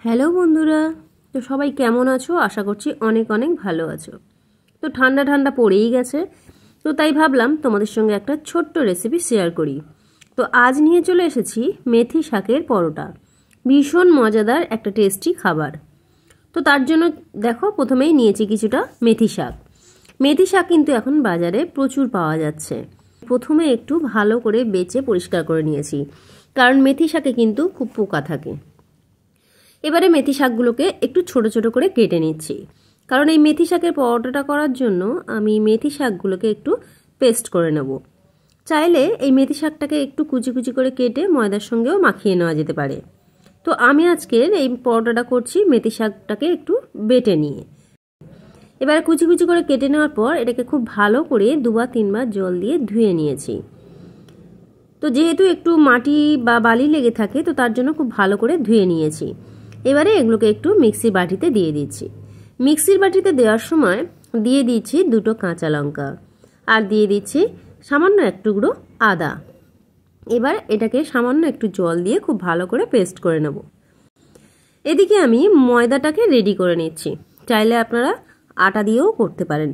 Hello বন্ধুরা, তো সবাই কেমন আছো? আশা করছি অনেক অনেক ভালো আছো। তো ঠান্ডা ঠান্ডা পড়েই গেছে, তো তাই ভাবলাম তোমাদের সঙ্গে একটা ছোট্ট রেসিপি শেয়ার করি। তো আজ নিয়ে চলে এসেছি মেথি শাকের পরোটা। ভীষণ মজাদার একটা টেস্টি খাবার। তো তার জন্য দেখো, প্রথমেই নিয়েছি কিছুটা মেথি শাক। মেথি শাক কিন্তু এখন বাজারে প্রচুর পাওয়া যাচ্ছে। প্রথমে একটু ভালো করে বেছে পরিষ্কার করে নিয়েছি, কারণ মেথি শাকে কিন্তু খুব পোকা থাকে। এবারে মেথি শাকগুলোকে একটু ছোট ছোট করে কেটে নিচ্ছি, কারণ এই মেথি শাকের পরোটাটা করার জন্য আমি মেথি শাকগুলোকে একটু পেস্ট করে নেব। চাইলে এই মেথি শাকটাকে একটু কুচি কুচি করে কেটে ময়দার সঙ্গেও মাখিয়ে নেওয়া যেতে পারে। তো আমি আজকের এই পরোটাটা করছি মেথি শাকটাকে একটু বেটে নিয়ে। এবারে কুচি কুচি করে কেটে নেওয়ার পর এটাকে খুব ভালো করে 2 বা 3 বার জল দিয়ে ধুয়ে নিয়েছি। তো যেহেতু একটু মাটি বা বালি লেগে থাকে, তো তার জন্য খুব ভালো করে ধুয়ে নিয়েছি। এবারে এগুলোকে একটু মিক্সির বাটিতে দিয়ে দিচ্ছি। মিক্সির বাটিতে দেওয়ার সময় দিয়ে দিচ্ছি 2টো কাঁচা লঙ্কা, আর দিয়ে দিচ্ছি সামান্য এক টুকরো আদা। এবার এটাকে সামান্য একটু জল দিয়ে খুব ভালো করে পেস্ট করে নেব। এদিকে আমি ময়দাটাকে রেডি করে নিচ্ছি। চাইলে আপনারা আটা দিয়েও করতে পারেন।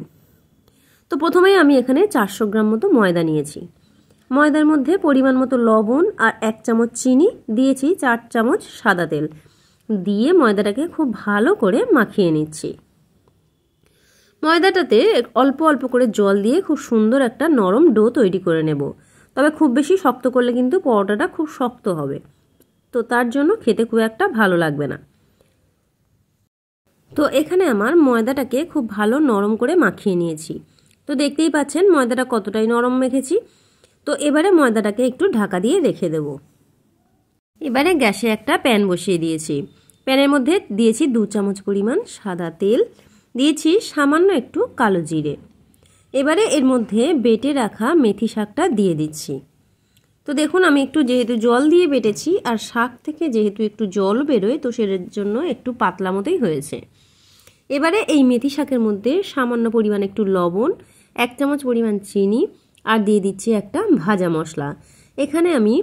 তো প্রথমেই আমি এখানে 400 গ্রাম মতো ময়দা নিয়েছি। ময়দার মধ্যে পরিমাণ মতো লবণ আর 1 চামচ চিনি দিয়েছি, 4 চামচ সাদা তেল দিয়ে ময়দাটাকে খুব ভালো করে মাখিয়ে নিচ্ছি। ময়দাটাতে অল্প অল্প করে জল দিয়ে খুব সুন্দর একটা নরম ডো তৈরি করে নেব। তবে খুব বেশি শক্ত করলে কিন্তু পরোটাটা খুব শক্ত হবে, তো তার জন্য খেতে খুব একটা ভালো লাগবে না। তো এখানে আমার ময়দাটাকে খুব ভালো নরম করে মাখিয়ে নিয়েছি। তো দেখতেই পাচ্ছেন ময়দাটা কতটাই নরম মেখেছি। তো এবারে ময়দাটাকে একটু ঢাকা দিয়ে রেখে দেব। এবারে গ্যাসে একটা প্যান বসিয়ে দিয়েছি। প্যানের মধ্যে দিয়েছি 2 চামচ পরিমাণ সাদা তেল, দিয়েছি সামান্য একটু কালো জিরে। এবারে এর মধ্যে বেটে রাখা মেথি শাকটা দিয়ে দিচ্ছি। তো দেখুন, আমি একটু যেহেতু জল দিয়ে বেটেছি আর শাক থেকে যেহেতু একটু জল বেরোয়, তো সের জন্য একটু পাতলা মতোই হয়েছে। এবারে এই মেথি শাকের মধ্যে সামান্য পরিমাণ একটু লবণ, 1 চামচ পরিমাণ চিনি আর দিয়ে দিচ্ছি একটা ভাজা মশলা। এখানে আমি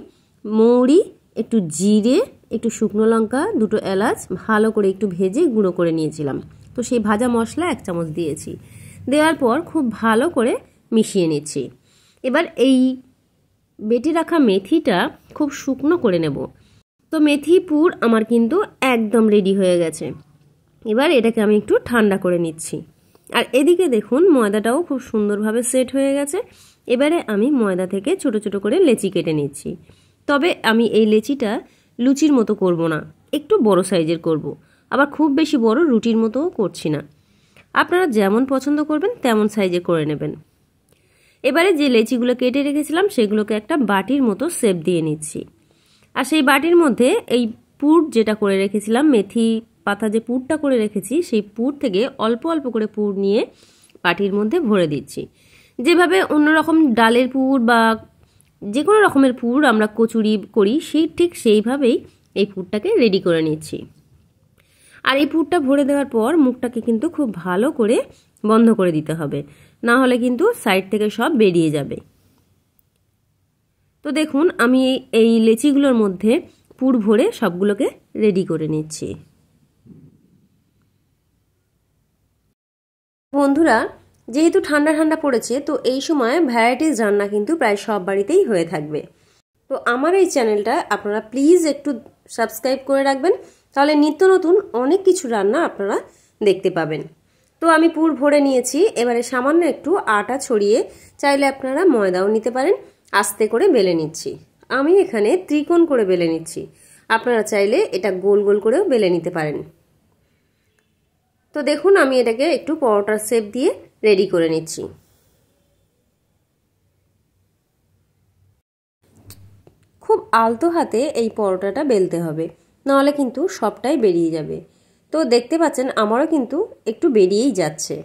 মৌরি, একটু জিরে, একটু শুকনো লঙ্কা, 2টো এলাচ ভালো করে একটু ভেজে গুঁড়ো করে নিয়েছিলাম। তো সেই ভাজা মশলা 1 চামচ দিয়েছি। দেওয়ার পর খুব ভালো করে মিশিয়ে নিচ্ছি। এবার এই বেটে রাখা মেথিটা খুব শুকনো করে নেব। তো মেথি পুর আমার কিন্তু একদম রেডি হয়ে গেছে। এবার এটাকে আমি একটু ঠান্ডা করে নিচ্ছি। আর এদিকে দেখুন ময়দাটাও খুব সুন্দরভাবে সেট হয়ে গেছে। এবারে আমি ময়দা থেকে ছোট ছোট করে লেচি কেটে নিচ্ছি। তবে আমি এই লেচিটা লুচির মতো করব না, একটু বড় সাইজের করব। আবার খুব বেশি বড় রুটির মতোও করছি না। আপনারা যেমন পছন্দ করবেন তেমন সাইজের করে নেবেন। এবারে যে লেচিগুলো কেটে রেখেছিলাম সেগুলোকে একটা বাটির মতো শেপ দিয়ে নিচ্ছি। আর সেই বাটির মধ্যে এই পুর যেটা করে রেখেছিলাম, মেথি পাতা যে পুরটা করে রেখেছি, সেই পুর থেকে অল্প অল্প করে পুর নিয়ে বাটির মধ্যে ভরে দিচ্ছি। যেভাবে অন্যরকম ডালের পুর বা যে কোনো রকমের পুর আমরা কচুরি করি, ঠিক সেইভাবেই এই পুরটাকে রেডি করে নিচ্ছি। আর এই পুরটা ভরে দেওয়ার পর মুখটাকে কিন্তু খুব ভালো করে বন্ধ করে দিতে হবে, না হলে কিন্তু সাইড থেকে সব বেরিয়ে যাবে। তো দেখুন, আমি এই লেচিগুলোর মধ্যে পুর ভরে সবগুলোকে রেডি করে নিচ্ছি। বন্ধুরা, যেহেতু ঠান্ডা ঠান্ডা পড়েছে, তো এই সময় ভ্যারাইটিস রান্না কিন্তু প্রায় সব বাড়িতেই হয়ে থাকবে। তো আমার এই চ্যানেলটা আপনারা প্লিজ একটু সাবস্ক্রাইব করে রাখবেন, তাহলে নিত্য নতুন অনেক কিছু রান্না আপনারা দেখতে পাবেন। তো আমি পুর ভরে নিয়েছি। এবারে সামান্য একটু আটা ছড়িয়ে, চাইলে আপনারা ময়দাও নিতে পারেন, আস্তে করে বেলে নিচ্ছি। আমি এখানে ত্রিকোণ করে বেলে নিচ্ছি, আপনারা চাইলে এটা গোল গোল করেও বেলে নিতে পারেন। তো দেখুন, আমি এটাকে একটু পরোটার শেপ দিয়ে রেডি করে নিচ্ছি। খুব আলতো হাতে এই পরোটাটা বেলতে হবে, নাহলে কিন্তু সবটাই বেরিয়ে যাবে। তো দেখতে পাচ্ছেন আমারও কিন্তু একটু বেরিয়েই যাচ্ছে।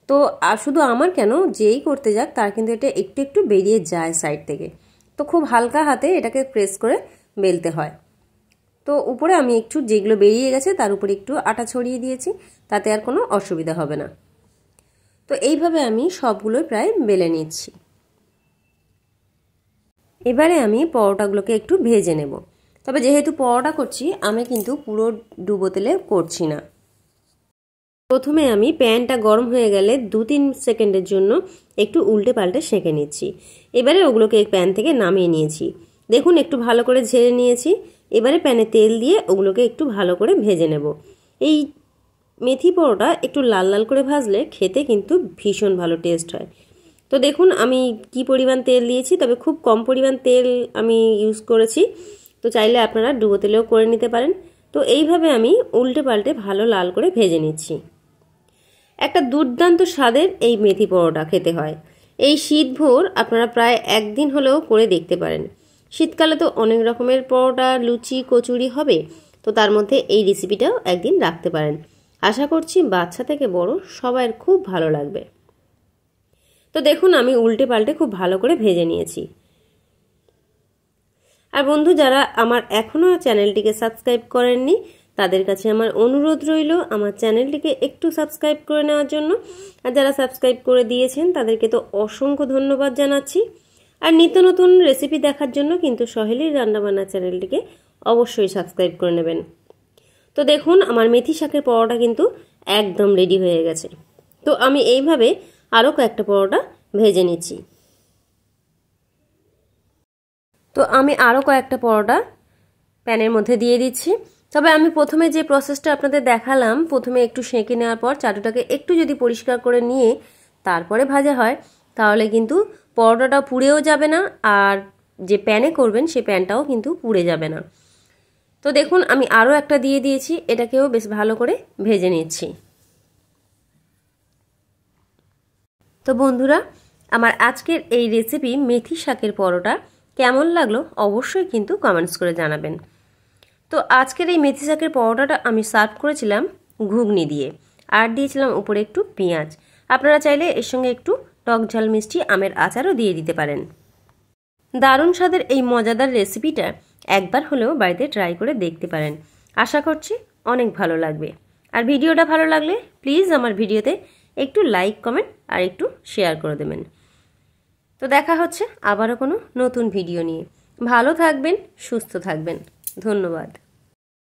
তো শুধু আমার কেন, যেই করতে যাক তার কিন্তু এটা একটু একটু বেরিয়ে যায় সাইড থেকে। তো খুব হালকা হাতে এটাকে প্রেস করে বেলতে হয়। তো উপরে আমি একটু যেগুলো বেরিয়ে গেছে তার উপরে একটু আটা ছড়িয়ে দিয়েছি, তাতে আর কোনো অসুবিধা হবে না। তো এইভাবে আমি সবগুলোই প্রায় বেলে নিচ্ছি। এবারে আমি পরোটাগুলোকে একটু ভেজে নেব। তবে যেহেতু পরোটা করছি আমি কিন্তু পুরো ডুবো তেলে করছি না। প্রথমে আমি প্যানটা গরম হয়ে গেলে 2-3 সেকেন্ডের জন্য একটু উল্টে পাল্টে সেঁকে নিচ্ছি। এবারে ওগুলোকে প্যান থেকে নামিয়ে নিয়েছি। দেখুন একটু ভালো করে ঝেড়ে নিয়েছি। এবারে প্যানে তেল দিয়ে ওগুলোকে একটু ভালো করে ভেজে নেব। এই মেথি পরোটা একটু লাল লাল করে ভাজলে খেতে কিন্তু ভীষণ ভালো টেস্ট হয়। তো দেখুন আমি কি পরিমাণ তেল দিয়েছি, তবে খুব কম পরিমাণ তেল আমি ইউজ করেছি। তো চাইলে আপনারা ডুবো তেলেও করে নিতে পারেন। তো এইভাবে আমি উল্টে পাল্টে ভালো লাল করে ভেজে নিচ্ছি। একটা দুর্দান্ত স্বাদের এই মেথি পরোটা খেতে হয়। এই শীতভর আপনারা প্রায় একদিন হলেও করে দেখতে পারেন। শীতকালে তো অনেক রকমের পরোটা, লুচি, কচুরি হবে, তো তার মধ্যে এই রেসিপিটাও একদিন রাখতে পারেন। আশা করছি বাচ্চা থেকে বড় সবার খুব ভালো লাগবে। তো দেখুন আমি উল্টে পাল্টে খুব ভালো করে ভেজে নিয়েছি। আর বন্ধু যারা আমার এখনও চ্যানেলটিকে সাবস্ক্রাইব করেননি তাদের কাছে আমার অনুরোধ রইল আমার চ্যানেলটিকে একটু সাবস্ক্রাইব করে নেওয়ার জন্য। আর যারা সাবস্ক্রাইব করে দিয়েছেন তাদেরকে তো অসংখ্য ধন্যবাদ জানাচ্ছি। আর নিত্য নতুন রেসিপি দেখার জন্য কিন্তু সহেলির রান্নাবান্না চ্যানেলটিকে অবশ্যই সাবস্ক্রাইব করে নেবেন। তো দেখুন আমার মেথি শাকের পরোটা কিন্তু একদম রেডি হয়ে গেছে। তো আমি এইভাবে আরও কয়েকটা পরোটা ভেজে নিচ্ছি। তো আমি আরও কয়েকটা পরোটা প্যানের মধ্যে দিয়ে দিচ্ছি। তবে আমি প্রথমে যে প্রসেসটা আপনাদের দেখালাম, প্রথমে একটু সেঁকে নেওয়ার পর চাটুটাকে একটু যদি পরিষ্কার করে নিয়ে তারপরে ভাজা হয় তাহলে কিন্তু পরোটাটা পুড়েও যাবে না, আর যে প্যানে করবেন সে প্যানটাও কিন্তু পুড়ে যাবে না। তো দেখুন আমি আরও একটা দিয়ে দিয়েছি, এটাকেও বেশ ভালো করে ভেজে নিচ্ছি। তো বন্ধুরা আমার আজকের এই রেসিপি মেথি শাকের পরোটা কেমন লাগলো অবশ্যই কিন্তু কমেন্টস করে জানাবেন। তো আজকের এই মেথি শাকের পরোটাটা আমি সার্ভ করেছিলাম ঘুগনি দিয়ে, আর দিয়েছিলাম উপরে একটু পেঁয়াজ। আপনারা চাইলে এর সঙ্গে একটু টক ঝাল মিষ্টি আমের আচারও দিয়ে দিতে পারেন। দারুণ স্বাদের এই মজাদার রেসিপিটা একবার হলেও বাড়িতে ট্রাই করে দেখতে পারেন। আশা করছি অনেক ভালো লাগবে। আর ভিডিওটা ভালো লাগলে প্লিজ আমার ভিডিওতে একটু লাইক, কমেন্ট আর একটু শেয়ার করে দেবেন। তো দেখা হচ্ছে আবারও কোনো নতুন ভিডিও নিয়ে। ভালো থাকবেন, সুস্থ থাকবেন। ধন্যবাদ।